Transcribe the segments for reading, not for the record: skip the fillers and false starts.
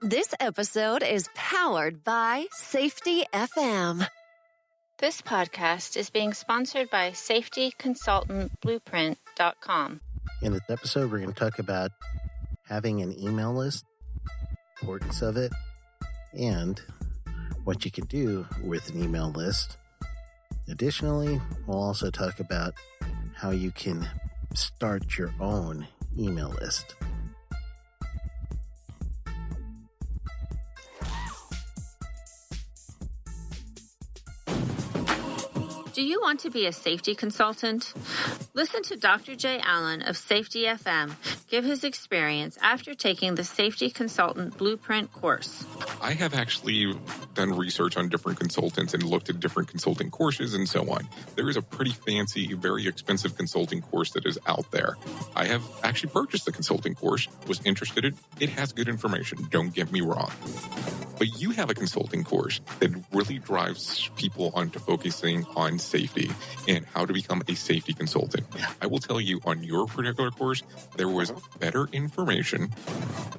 This episode is powered by Safety FM. This podcast is being sponsored by safetyconsultantblueprint.com. In this episode, we're going to talk about having an email list, importance of it, and what you can do with an email list. Additionally, we'll also talk about how you can start your own email list. Do you want to be a safety consultant? Listen to Dr. Jay Allen of Safety FM give his experience after taking the Safety Consultant Blueprint course. I have actually done research on different consultants and looked at different consulting courses and so on. There is a pretty fancy, very expensive consulting course that is out there. I have actually purchased the consulting course, was interested in it. It has good information, don't get me wrong. But you have a consulting course that really drives people onto focusing on safety and how to become a safety consultant. I will tell you, on your particular course, there was better information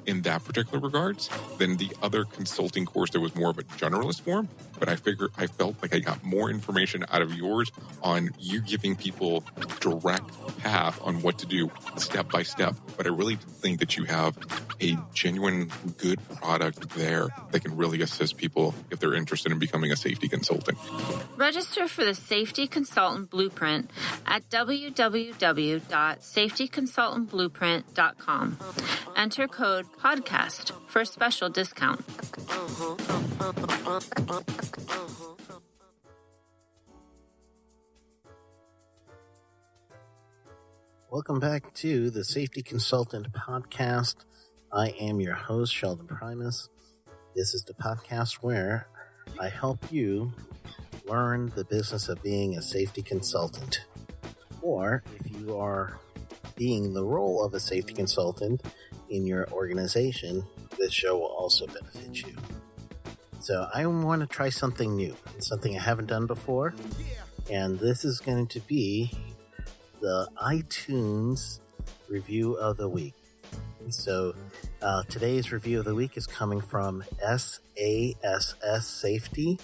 in that particular regards than the other consulting course that was more of a generalist form. But I felt like I got more information out of yours on you giving people direct path on what to do step by step. But I really think that you have a genuine good product there that can really assist people if they're interested in becoming a safety consultant. Register for the Safety Consultant Blueprint at www.safetyconsultantblueprint.com. Enter code PODCAST for a special discount. Welcome back to the Safety Consultant Podcast. I am your host, Sheldon Primus. This is the podcast where I help you learn the business of being a safety consultant. Or if you are being the role of a safety consultant in your organization, this show will also benefit you. So I want to try something new, something I haven't done before, and this is going to be the iTunes Review of the Week. So today's Review of the Week is coming from SASS Safety.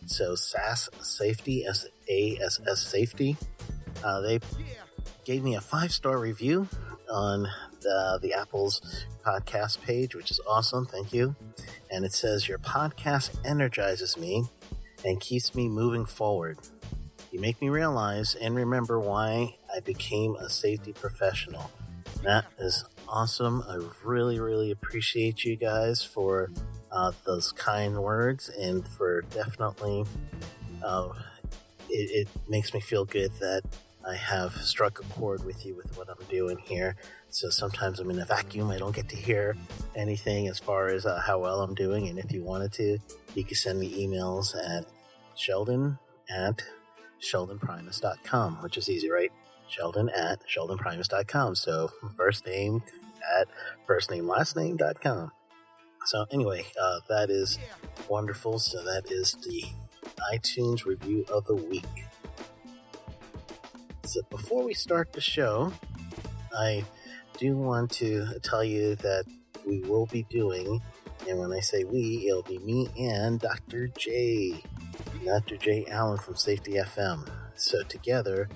So SAS Safety, SASS Safety. They gave me a 5-star review on the Apple's podcast page, which is awesome. Thank you. And it says, your podcast energizes me and keeps me moving forward. You make me realize and remember why I became a safety professional. That is awesome. I really, really appreciate you guys for those kind words, and for definitely it makes me feel good that I have struck a chord with you with what I'm doing here. So sometimes I'm in a vacuum. I don't get to hear anything as far as how well I'm doing. And if you wanted to, you can send me emails at sheldon@sheldonprimus.com, which is easy, right? sheldon@sheldonprimus.com. So first name at firstnamelastname.com. So anyway, that is wonderful. So that is the iTunes Review of the Week. So before we start the show, I do want to tell you that we will be doing, and when I say we, it'll be me and Dr. Jay Allen from Safety FM. So together,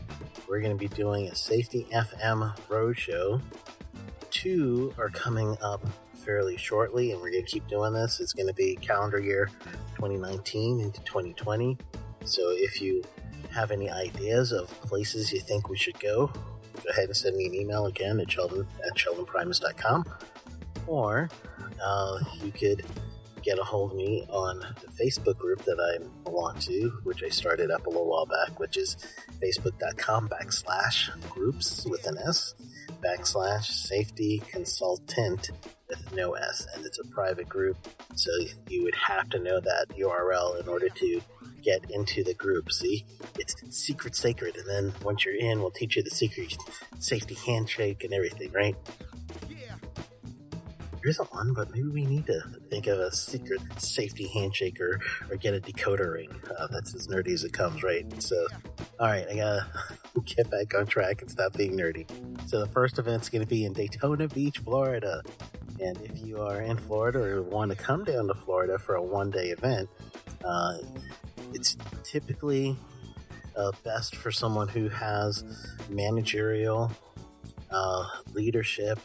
we're going to be doing a Safety FM Roadshow. 2 are coming up fairly shortly, and we're going to keep doing this. It's going to be calendar year 2019 into 2020. So if you have any ideas of places you think we should go ahead and send me an email again at sheldon@sheldonprimus.com, or you could get a hold of me on the Facebook group that I belong to, which I started up a little while back, which is facebook.com/groups with an S /safety consultant with no S, and it's a private group, so you would have to know that URL in order to get into the group. See, it's secret sacred, and then once you're in, we'll teach you the secret safety handshake and everything, right? There isn't one, but maybe we need to think of a secret safety handshake or get a decoder ring. That's as nerdy as it comes, right? So, all right, I gotta get back on track and stop being nerdy. So the first event's going to be in Daytona Beach, Florida. And if you are in Florida or want to come down to Florida for a one-day event, it's typically best for someone who has managerial leadership,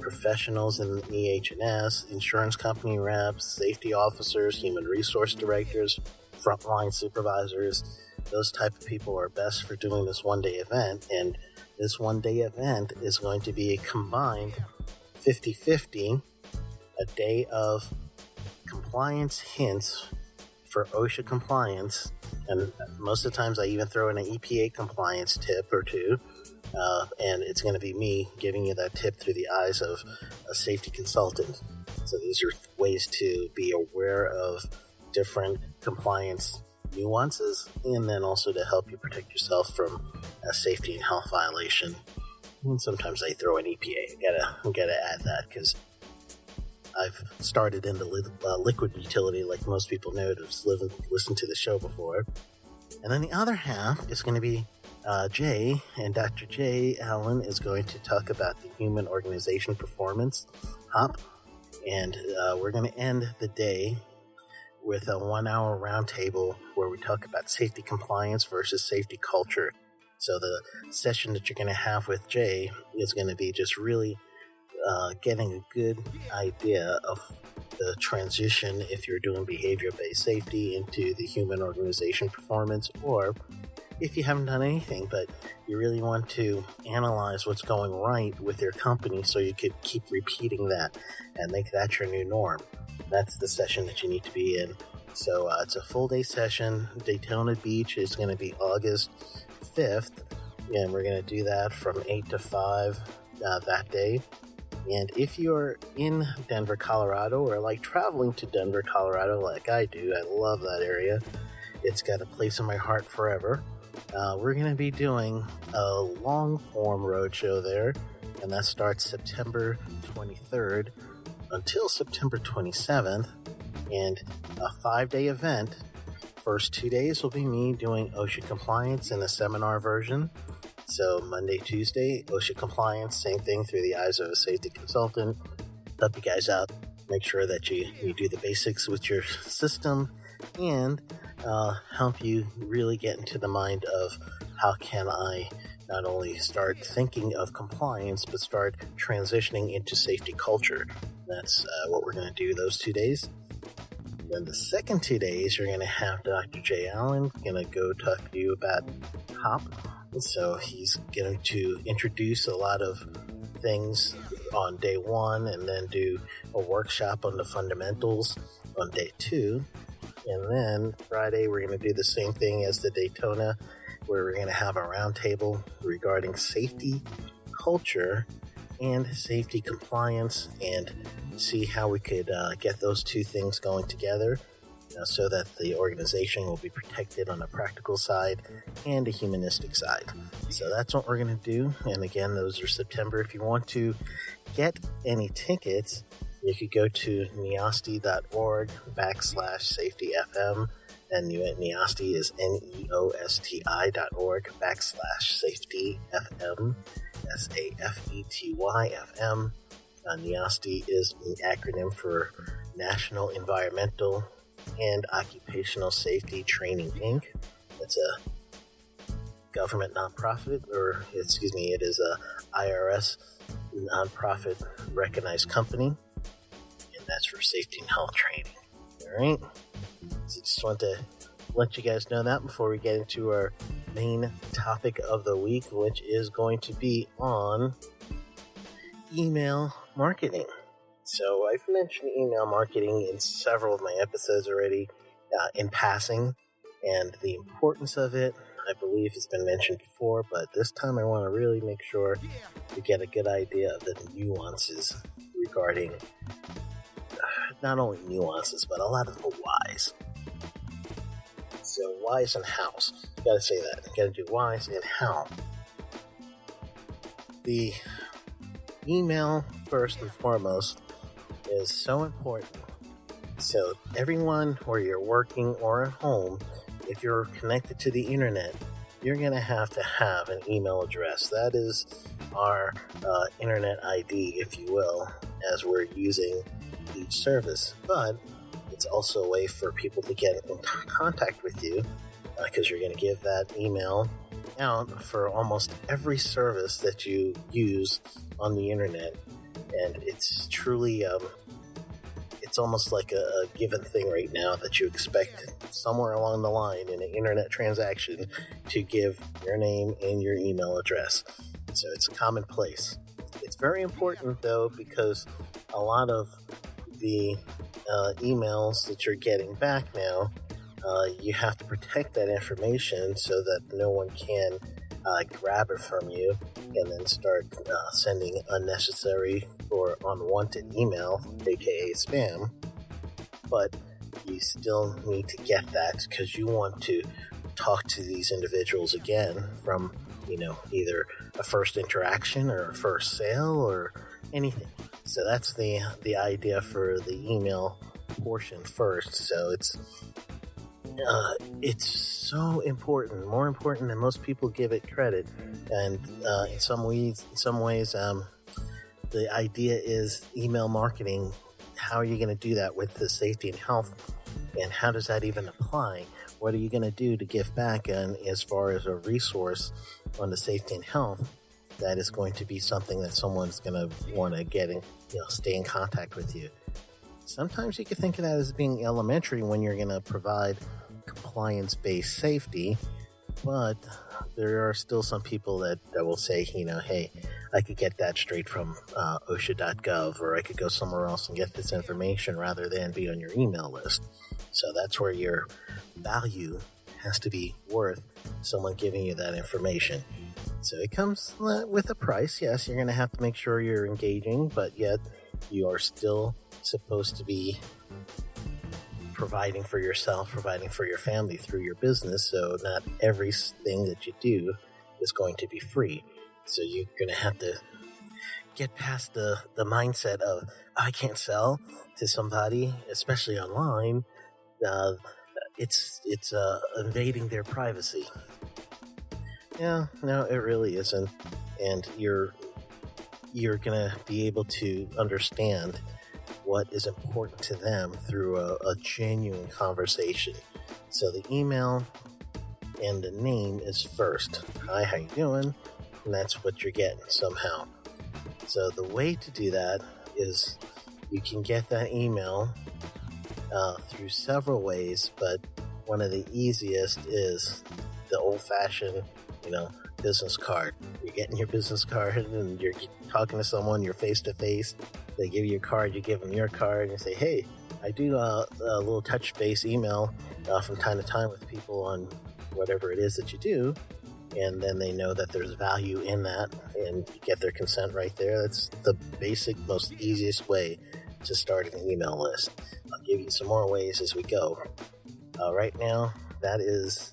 professionals in EH&S, insurance company reps, safety officers, human resource directors, frontline supervisors. Those type of people are best for doing this one-day event, and this one-day event is going to be a combined 50-50, a day of compliance hints for OSHA compliance, and most of the times I even throw in an EPA compliance tip or two, and it's going to be me giving you that tip through the eyes of a safety consultant. So these are ways to be aware of different compliance nuances, and then also to help you protect yourself from a safety and health violation. And sometimes I throw an EPA. I gotta add that because I've started in the liquid utility, like most people know, to listen to the show before. And then the other half is going to be Jay, and Dr. Jay Allen is going to talk about the Human Organization Performance, HOP, and we're going to end the day with a 1-hour roundtable where we talk about safety compliance versus safety culture. So the session that you're going to have with Jay is going to be just really getting a good idea of the transition if you're doing behavior-based safety into the human organization performance, or if you haven't done anything but you really want to analyze what's going right with your company so you could keep repeating that and make that your new norm. That's the session that you need to be in. So it's a full-day session. Daytona Beach is going to be August 5th, and we're going to do that from 8 to 5 that day. And if you're in Denver, Colorado, or like traveling to Denver, Colorado like I do, I love that area. It's got a place in my heart forever. We're going to be doing a long-form roadshow there, and that starts September 23rd until September 27th, and a 5-day event. First 2 days will be me doing OSHA compliance in a seminar version. So Monday, Tuesday, OSHA compliance, same thing through the eyes of a safety consultant. Help you guys out, make sure that you do the basics with your system, and help you really get into the mind of how can I not only start thinking of compliance, but start transitioning into safety culture. That's what we're going to do those 2 days. Then the second 2 days, you're going to have Dr. Jay Allen going to go talk to you about HOP. So he's going to introduce a lot of things on day 1 and then do a workshop on the fundamentals on day 2. And then Friday, we're going to do the same thing as the Daytona, where we're going to have a roundtable regarding safety culture and safety compliance, and see how we could get those two things going together so that the organization will be protected on a practical side and a humanistic side. So that's what we're going to do. And again, those are September. If you want to get any tickets, you could go to neosti.org/safetyfm, and Neosti is neosti.org/safetyfm, SAFETYFM. Neosti is an acronym for National Environmental and Occupational Safety Training, Inc. It's a government nonprofit, it is a IRS nonprofit recognized company, and that's for safety and health training. All right. So just want to let you guys know that before we get into our main topic of the week, which is going to be on email marketing. So I've mentioned email marketing in several of my episodes already in passing, and the importance of it, I believe, has been mentioned before, but this time I want to really make sure you get a good idea of the nuances regarding not only nuances, but a lot of the whys. So whys and hows. You gotta say that. You gotta do whys and how. The email, first and foremost, is so important. So everyone, where you're working or at home, if you're connected to the internet, you're going to have an email address. That is our internet ID, if you will, as we're using each service. But it's also a way for people to get in contact with you, because you're going to give that email out for almost every service that you use on the internet. And it's truly, it's almost like a given thing right now that you expect somewhere along the line in an internet transaction to give your name and your email address. So it's commonplace. It's very important, though, because a lot of the emails that you're getting back now, you have to protect that information so that no one can grab it from you and then start sending unnecessary or unwanted email, aka spam. But you still need to get that because you want to talk to these individuals again from, either a first interaction or a first sale or anything. So that's the idea for the email portion first. So it's so important, more important than most people give it credit. And in some ways, the idea is email marketing. How are you going to do that with the safety and health? And how does that even apply? What are you going to do to give back? And as far as a resource on the safety and health, that is going to be something that someone's going to want to get in, stay in contact with you. Sometimes you can think of that as being elementary when you're going to provide compliance-based safety, but there are still some people that will say, hey, I could get that straight from OSHA.gov, or I could go somewhere else and get this information rather than be on your email list. So that's where your value has to be worth someone giving you that information. So it comes with a price. Yes, you're going to have to make sure you're engaging, but yet you are still supposed to be providing for yourself, providing for your family through your business. So not everything that you do is going to be free. So you're going to have to get past the mindset of, I can't sell to somebody, especially online. It's invading their privacy. Yeah, no, it really isn't. And you're going to be able to understand what is important to them through a genuine conversation. So the email and the name is first. Hi, how you doing? And that's what you're getting somehow. So the way to do that is you can get that email through several ways, but one of the easiest is the old-fashioned, business card. You're getting your business card and you're talking to someone, you're face-to-face. They give you a card, you give them your card, and you say, hey, I do a little touch-base email from time to time with people on whatever it is that you do, and then they know that there's value in that, and you get their consent right there. That's the basic, most easiest way to start an email list. I'll give you some more ways as we go. Right now, that is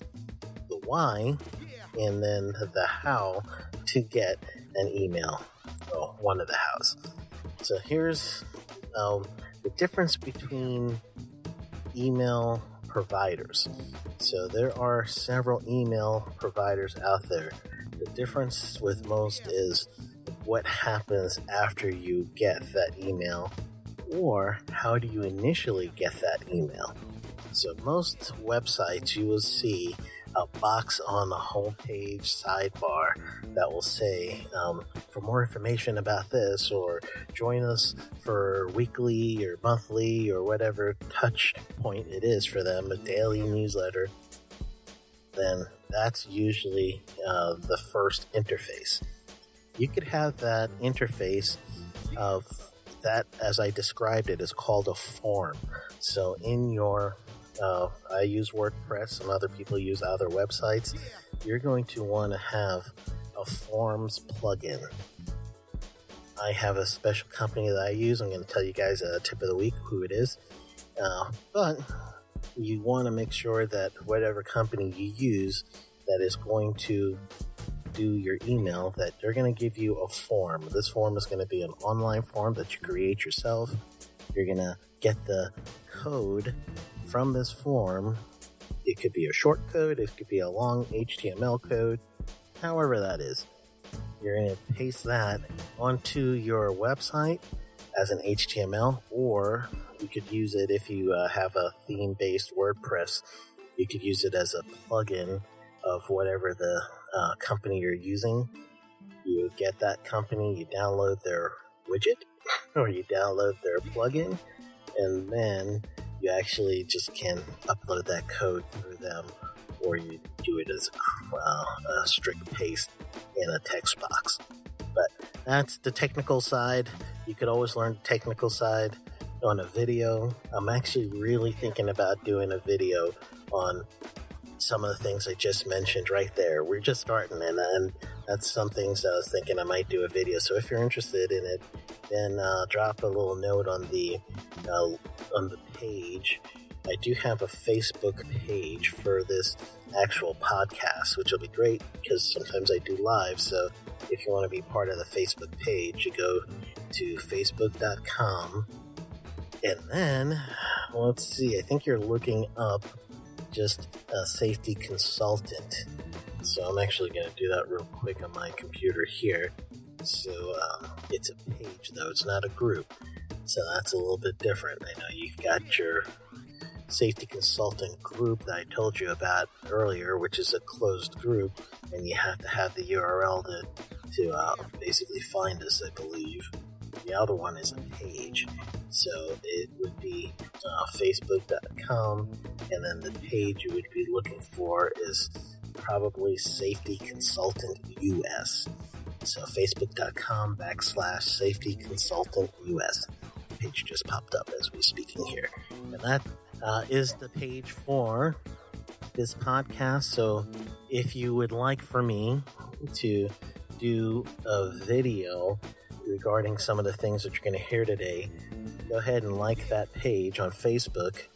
the why, and then the how to get an email. Oh, one of the hows. So here's the difference between email providers. So there are several email providers out there. The difference with most is what happens after you get that email, or how do you initially get that email. So most websites, you will see a box on the homepage sidebar that will say, for more information about this, or join us for weekly or monthly or whatever touch point it is for them, a daily newsletter. Then that's usually the first interface. You could have that interface of that, as I described it, is called a form. So in your I use WordPress, and other people use other websites. You're going to want to have a forms plugin. I have a special company that I use. I'm going to tell you guys a tip of the week who it is. But you want to make sure that whatever company you use that is going to do your email, that they're going to give you a form. This form is going to be an online form that you create yourself. You're going to get the code from this form. It could be a short code, it could be a long HTML code, however that is. You're going to paste that onto your website, as an HTML, or you could use it if you have a theme-based WordPress. You could use it as a plugin of whatever the company you're using. You get that company, you download their widget, or you download their plugin, and then you actually just can upload that code through them, or you do it as a strict paste in a text box. But that's the technical side. You could always learn the technical side on a video. I'm actually really thinking about doing a video on some of the things I just mentioned right there. We're just starting, and that's some things that I was thinking I might do a video. So if you're interested in it, then drop a little note on the page. I do have a Facebook page for this actual podcast, which will be great because sometimes I do live. So if you want to be part of the Facebook page, you go to facebook.com, and then let's see, I think you're looking up just a safety consultant. So I'm actually going to do that real quick on my computer here. So it's a page though, it's not a group. So that's a little bit different. I know you've got your safety consultant group that I told you about earlier, which is a closed group, and you have to have the URL to basically find us, I believe. The other one is a page. So it would be facebook.com, and then the page you would be looking for is probably Safety Consultant US. So facebook.com/Safety Consultant US. The page just popped up as we're speaking here. And that is the page for this podcast. So if you would like for me to do a video regarding some of the things that you're going to hear today, go ahead and like that page on Facebook.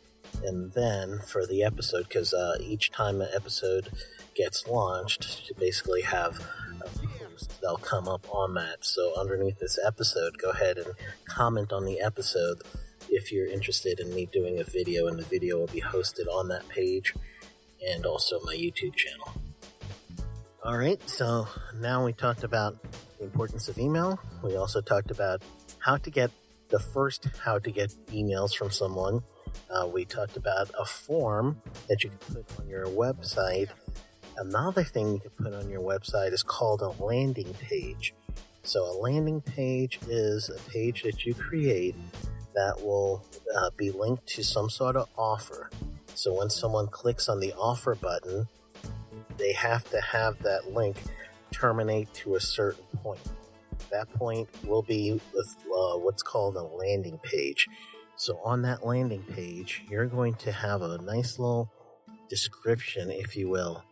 And then for the episode, because each time an episode gets launched, you basically have a post that'll come up on that. So underneath this episode, go ahead and comment on the episode if you're interested in me doing a video, and the video will be hosted on that page and also my YouTube channel. All right, so now we talked about the importance of email. We also talked about how to get emails from someone. We talked about a form that you can put on your website. Another thing you can put on your website is called a landing page. So a landing page is a page that you create that will be linked to some sort of offer. So when someone clicks on the offer button, they have to have that link terminate to a certain point. That point will be what's called a landing page. So on that landing page, you're going to have a nice little description, if you will,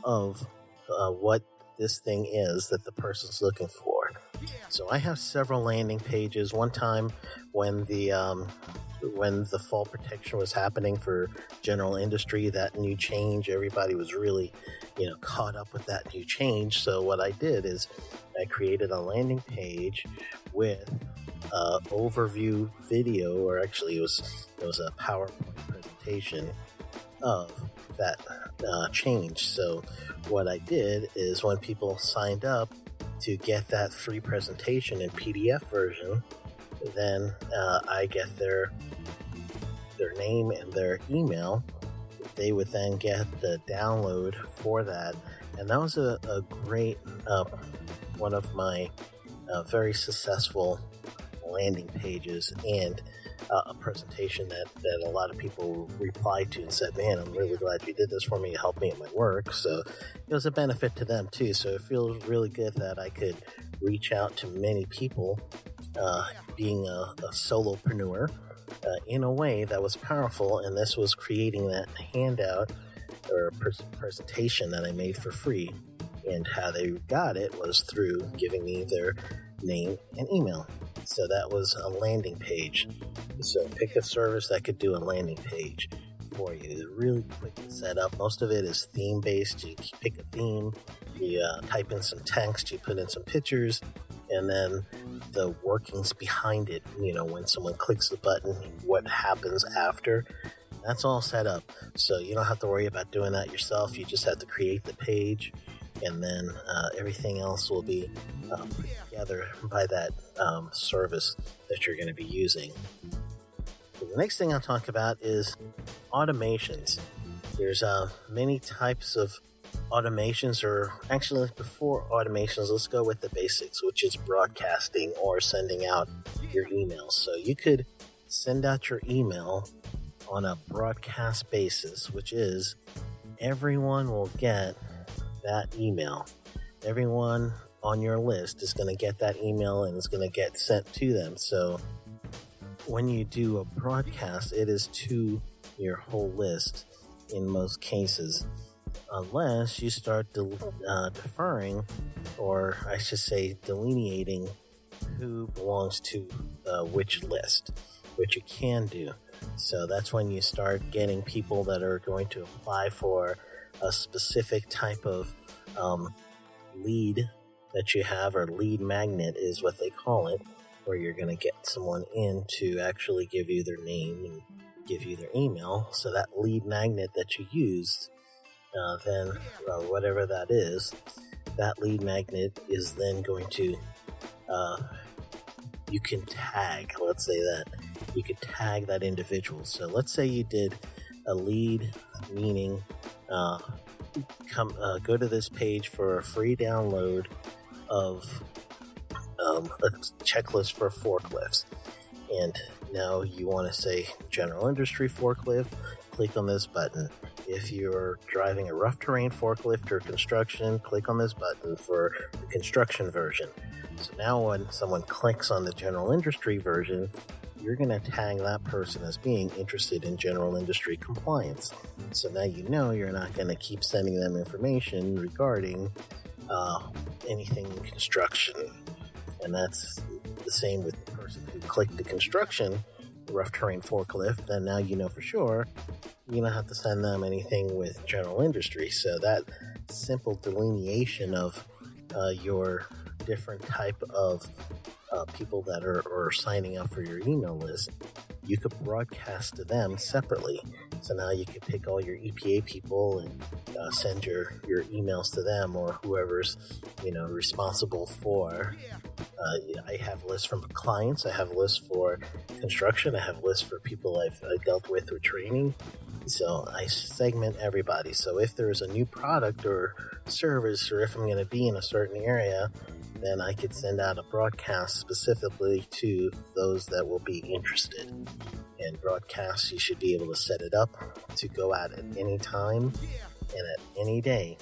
of what this thing is that the person's looking for. So I have several landing pages. One time when the fall protection was happening for general industry, that new change, everybody was really, caught up with that new change. So what I did is I created a landing page with overview video, or actually it was a PowerPoint presentation of that change. So what I did is when people signed up to get that free presentation in PDF version, then I get their name and their email. They would then get the download for that. And that was a great, one of my very successful landing pages, and a presentation that a lot of people replied to and said, man, I'm really glad you did this for me. It helped me in my work. So it was a benefit to them too. So it feels really good that I could reach out to many people, being a solopreneur, in a way that was powerful. And this was creating that handout or presentation that I made for free. And how they got it was through giving me their name and email. So that was a landing page. So pick a service that could do a landing page for you. It's really quick to set up. Most of it is theme based. You pick a theme, you type in some text, you put in some pictures, and then the workings behind it, when someone clicks the button, what happens after, that's all set up. So you don't have to worry about doing that yourself. You just have to create the page, and then everything else will be put together by that service that you're going to be using. So the next thing I'll talk about is automations. There's many types of automations, or actually before automations, let's go with the basics, which is broadcasting or sending out your emails. So you could send out your email on a broadcast basis, which is everyone will get that email. Everyone on your list is going to get that email and it's going to get sent to them. So when you do a broadcast, it is to your whole list in most cases, unless you start deferring, or I should say delineating who belongs to which list, which you can do. So that's when you start getting people that are going to apply for a specific type of lead that you have, or lead magnet is what they call it, where you're going to get someone in to actually give you their name and give you their email. So that lead magnet that you used, then whatever that is, that lead magnet is then going to, you can tag, let's say that, you could tag that individual. So let's say you did a lead, meaning go to this page for a free download of a checklist for forklifts. And now you want to say general industry forklift, click on this button. If you're driving a rough terrain forklift or construction, click on this button for the construction version. So now when someone clicks on the general industry version, you're going to tag that person as being interested in general industry compliance. So now you know you're not going to keep sending them information regarding anything in construction. And that's the same with the person who clicked the construction rough terrain forklift. Then now you know for sure you don't have to send them anything with general industry. So that simple delineation of your different type of people that are signing up for your email list, you could broadcast to them separately. So now you could pick all your EPA people and send your emails to them, or whoever's responsible for. I have lists from clients. I have lists for construction. I have lists for people I've dealt with training. So I segment everybody. So if there's a new product or service, or if I'm going to be in a certain area, then I could send out a broadcast specifically to those that will be interested. And broadcasts, you should be able to set it up to go out at any time and at any day.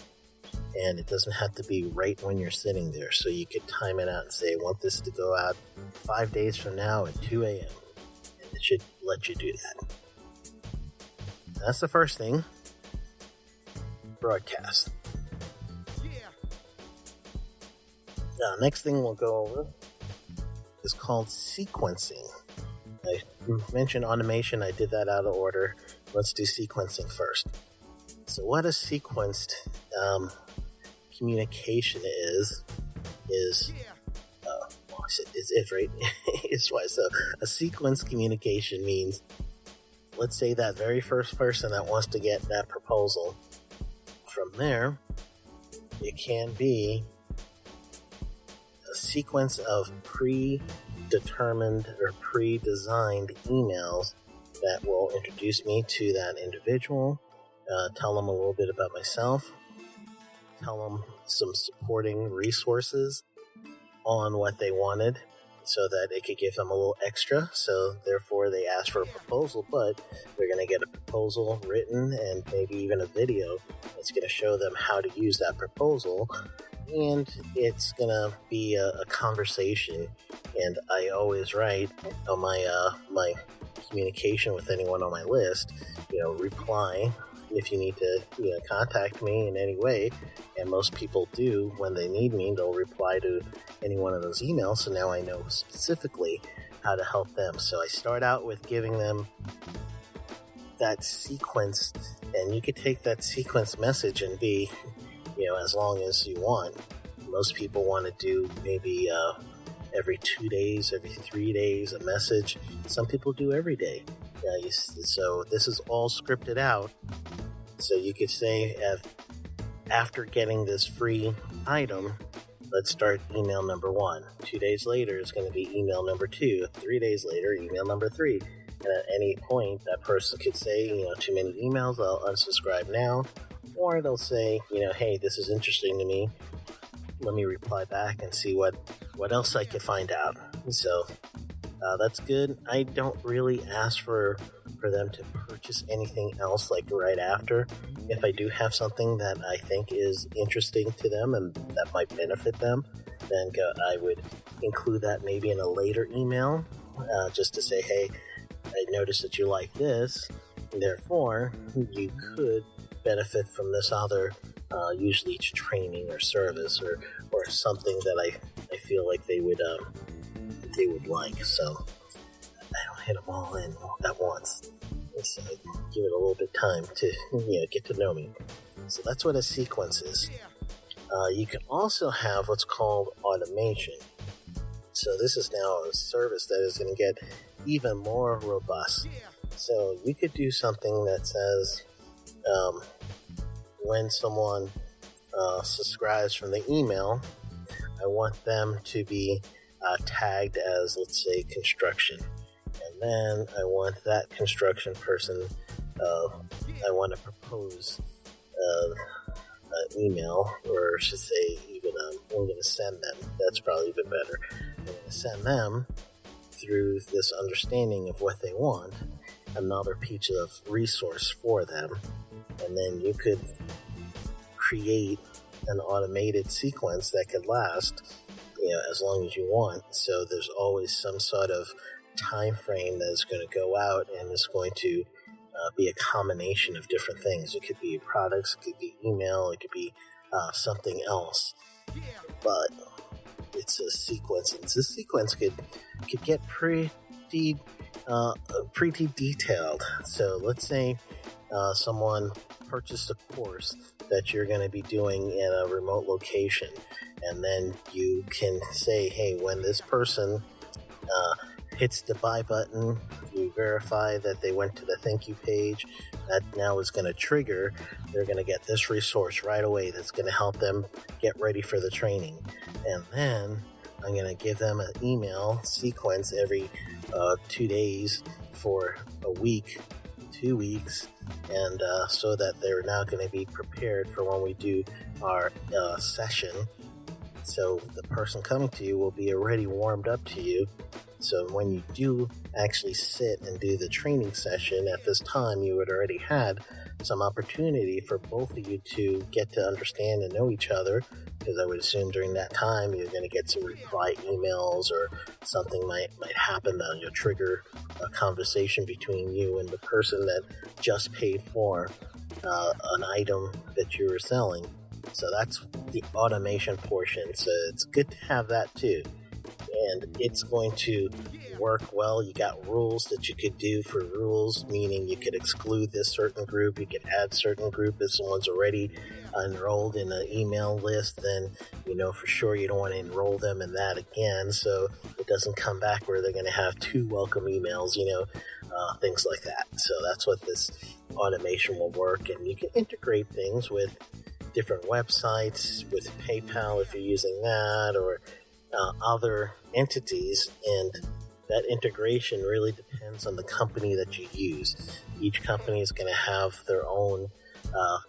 And it doesn't have to be right when you're sitting there. So you could time it out and say, I want this to go out 5 days from now at 2 a.m. And it should let you do that. That's the first thing. Broadcast. Next thing we'll go over is called sequencing. I mentioned automation. I did that out of order. Let's do sequencing first. So what a sequenced communication is right? It's why. So a sequenced communication means, let's say that very first person that wants to get that proposal. From there, it can be a sequence of predetermined or pre-designed emails that will introduce me to that individual, tell them a little bit about myself, tell them some supporting resources on what they wanted, so that it could give them a little extra. So therefore they ask for a proposal, but they're going to get a proposal written and maybe even a video that's going to show them how to use that proposal. And it's going to be a conversation. And I always write on my communication with anyone on my list, reply if you need to contact me in any way. And most people do. When they need me, they'll reply to any one of those emails. So now I know specifically how to help them. So I start out with giving them that sequence, and you could take that sequence message and be, as long as you want. Most people want to do maybe every 2 days, every 3 days a message. Some people do every day. So this is all scripted out. So you could say after getting this free item, let's start email number 1. 2 days later is going to be email number 2. 3 days later, email number 3. And at any point, that person could say, too many emails, I'll unsubscribe now. Or they'll say, hey, this is interesting to me. Let me reply back and see what else I could find out. So that's good. I don't really ask for them to purchase anything else like right after. If I do have something that I think is interesting to them and that might benefit them, then I would include that maybe in a later email, just to say, hey, I noticed that you like this, therefore you could benefit from this other, usually it's training or service or something that I feel like they would like. So I don't hit them all in at once. So give it a little bit of time to get to know me. So that's what a sequence is. You can also have what's called automation. So this is now a service that is going to get even more robust. So you could do something that says when someone subscribes from the email, I want them to be tagged as, let's say, construction. And then I want that construction person, I want to propose an email, or I should say even I'm going to send them. That's probably even better. I'm going to send them through this understanding of what they want, another piece of resource for them. And then you could create an automated sequence that could last as long as you want. So there's always some sort of time frame that is going to go out, and it's going to be a combination of different things. It could be products, it could be email, it could be something else. But it's a sequence, and this sequence could get pretty detailed. So let's say someone purchased a course that you're going to be doing in a remote location, and then you can say, hey, when this person hits the buy button, you verify that they went to the thank you page, that now is going to trigger, they're going to get this resource right away that's going to help them get ready for the training. And then I'm going to give them an email sequence every 2 days for a week, 2 weeks, and so that they're now going to be prepared for when we do our session. So the person coming to you will be already warmed up to you. So when you do actually sit and do the training session at this time, you would already had some opportunity for both of you to get to understand and know each other, because I would assume during that time you're going to get some reply emails or something might happen that will trigger a conversation between you and the person that just paid for an item that you were selling. So that's the automation portion. So it's good to have that too. And it's going to work well. You got rules that you could do for rules, meaning you could exclude this certain group, you could add certain group. If someone's already enrolled in an email list, then for sure you don't want to enroll them in that again, so it doesn't come back where they're going to have 2 welcome emails, things like that. So that's what this automation will work. And you can integrate things with different websites, with PayPal if you're using that, or other entities, and that integration really depends on the company that you use. Each company is going to have their own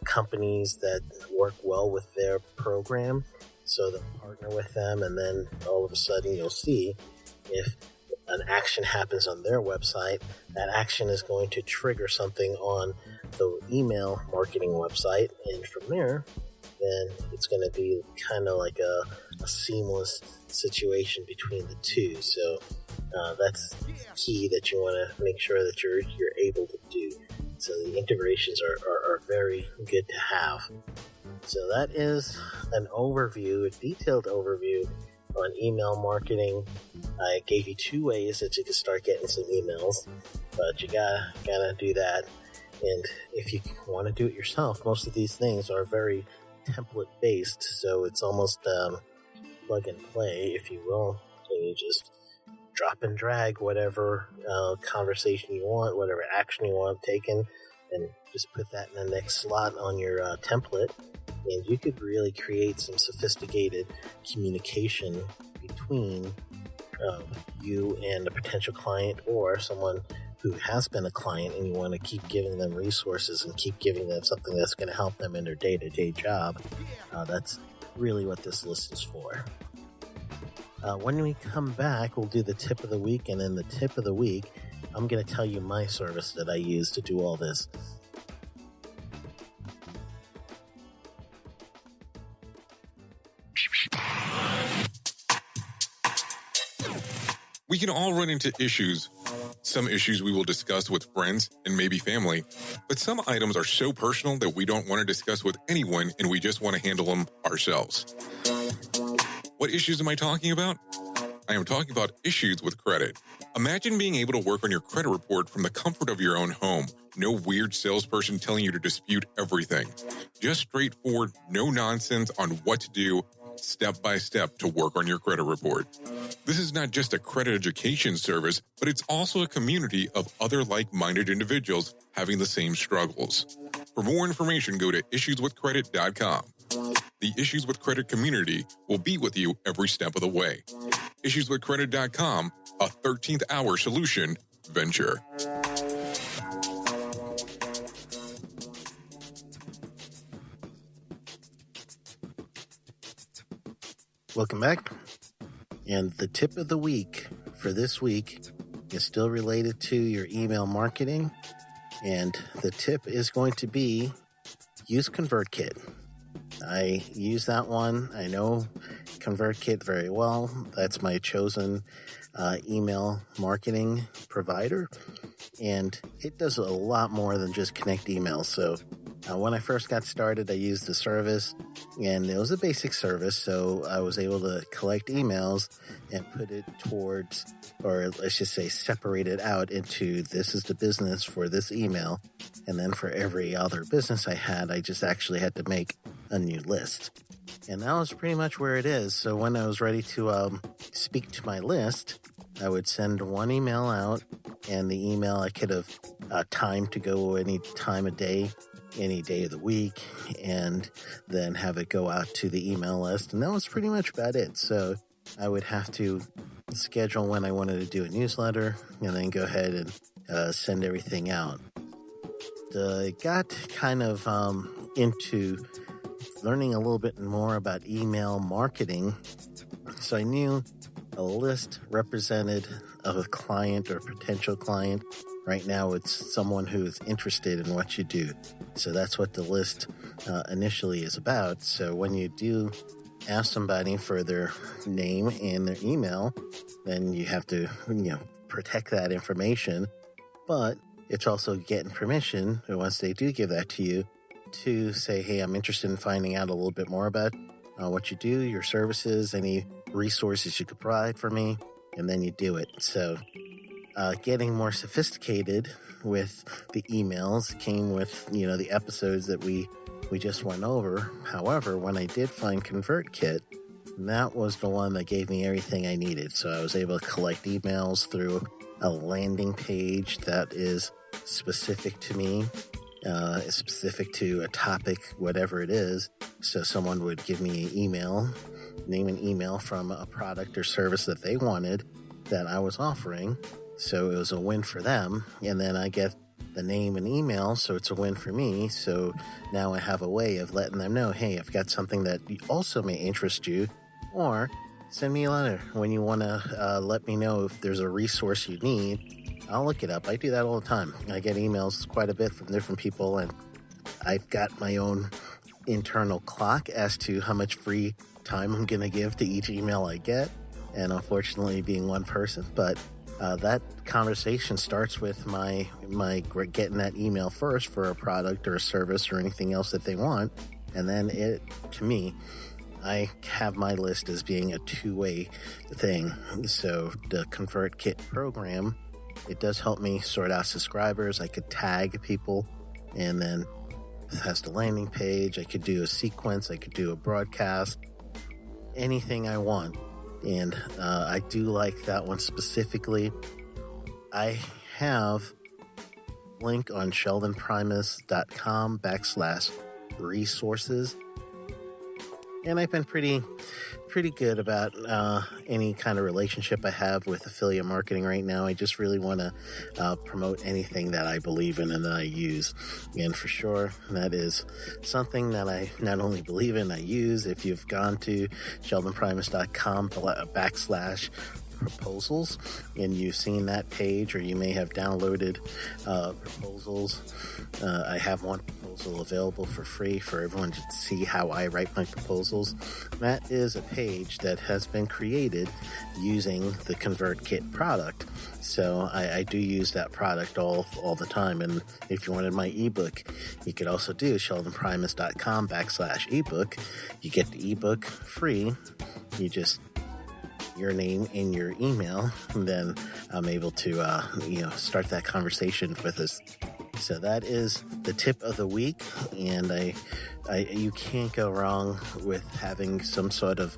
companies that work well with their program, so they'll partner with them, and then all of a sudden you'll see if an action happens on their website, that action is going to trigger something on the email marketing website, and from there then it's going to be kind of like a seamless situation between the two. So that's key that you want to make sure that you're able to do. So the integrations are very good to have. So that is an overview, a detailed overview on email marketing. I gave you 2 ways that you can start getting some emails, but you gotta do that. And if you want to do it yourself, most of these things are very template based, so it's almost plug and play, if you will. So you just drop and drag whatever conversation you want, whatever action you want taken, and just put that in the next slot on your template, and you could really create some sophisticated communication between you and a potential client, or someone who has been a client and you want to keep giving them resources and keep giving them something that's going to help them in their day-to-day job. That's really what this list is for. When we come back, we'll do the tip of the week, and in the tip of the week, I'm going to tell you my service that I use to do all this. We can all run into issues. Some issues we will discuss with friends and maybe family, but some items are so personal that we don't want to discuss with anyone and we just want to handle them ourselves. What issues am I talking about? I am talking about issues with credit. Imagine being able to work on your credit report from the comfort of your own home. No weird salesperson telling you to dispute everything. Just straightforward, no nonsense on what to do, step by step to work on your credit report. This is not just a credit education service, but it's also a community of other like-minded individuals having the same struggles. For more information, go to issueswithcredit.com. The Issues with Credit community will be with you every step of the way. Issueswithcredit.com, a 13th hour solution venture. Welcome back. And the tip of the week for this week is still related to your email marketing. And the tip is going to be use ConvertKit. I use that one. I know ConvertKit very well. That's my chosen email marketing provider. And it does a lot more than just connect emails. So when I first got started, I used the service, and it was a basic service. So I was able to collect emails and put it towards, or let's just say separate it out into, this is the business for this email. And then for every other business I had, I just actually had to make a new list. And that was pretty much where it is. So when I was ready to speak to my list, I would send one email out, and the email I could have timed to go any time of day, any day of the week, and then have it go out to the email list. And that was pretty much about it. So I would have to schedule when I wanted to do a newsletter and then go ahead and send everything out. I got kind of into learning a little bit more about email marketing. So I knew a list represented of a client or potential client. Right now, it's someone who's interested in what you do. So that's what the list initially is about. So when you do ask somebody for their name and their email, then you have to, protect that information. But it's also getting permission, once they do give that to you, to say, hey, I'm interested in finding out a little bit more about what you do, your services, any resources you could provide for me, and then you do it. So getting more sophisticated with the emails came with, the episodes that we just went over. However, when I did find ConvertKit, that was the one that gave me everything I needed. So I was able to collect emails through a landing page that is specific to me, specific to a topic, whatever it is. So someone would give me an email, name an email from a product or service that they wanted that I was offering. So it was a win for them. And then I get the name and email, so it's a win for me. So now I have a way of letting them know, hey, I've got something that also may interest you, or send me a letter when you want to let me know if there's a resource you need. I'll look it up. I do that all the time. I get emails quite a bit from different people, and I've got my own internal clock as to how much free time I'm going to give to each email I get. And unfortunately, being one person, but that conversation starts with my getting that email first for a product or a service or anything else that they want. And then to me, I have my list as being a two-way thing. So the ConvertKit program, it does help me sort out subscribers. I could tag people, and then it has the landing page. I could do a sequence. I could do a broadcast, anything I want. And I do like that one specifically. I have link on sheldonprimus.com/resources. And I've been pretty good about any kind of relationship I have with affiliate marketing right now. I just really want to promote anything that I believe in and that I use. And for sure, that is something that I not only believe in, I use. If you've gone to sheldonprimus.com/proposals and you've seen that page, or you may have downloaded proposals, I have one proposal available for free for everyone to see how I write my proposals. That is a page that has been created using the ConvertKit product. So I do use that product all the time. And if you wanted my ebook, you could also do sheldonprimus.com/ebook. You get the ebook free. You just your name and your email, and then I'm able to start that conversation with us. So that is the tip of the week, and you can't go wrong with having some sort of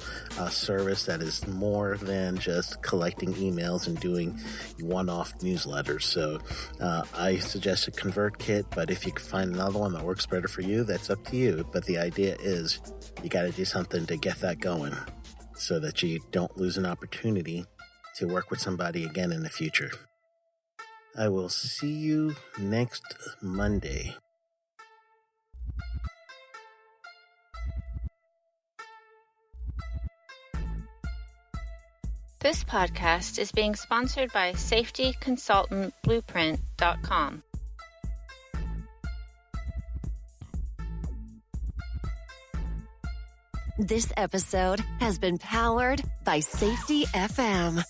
service that is more than just collecting emails and doing one-off newsletters. So I suggested ConvertKit, but if you can find another one that works better for you, that's up to you. But the idea is you got to do something to get that going, so that you don't lose an opportunity to work with somebody again in the future. I will see you next Monday. This podcast is being sponsored by safetyconsultantblueprint.com. This episode has been powered by Safety FM.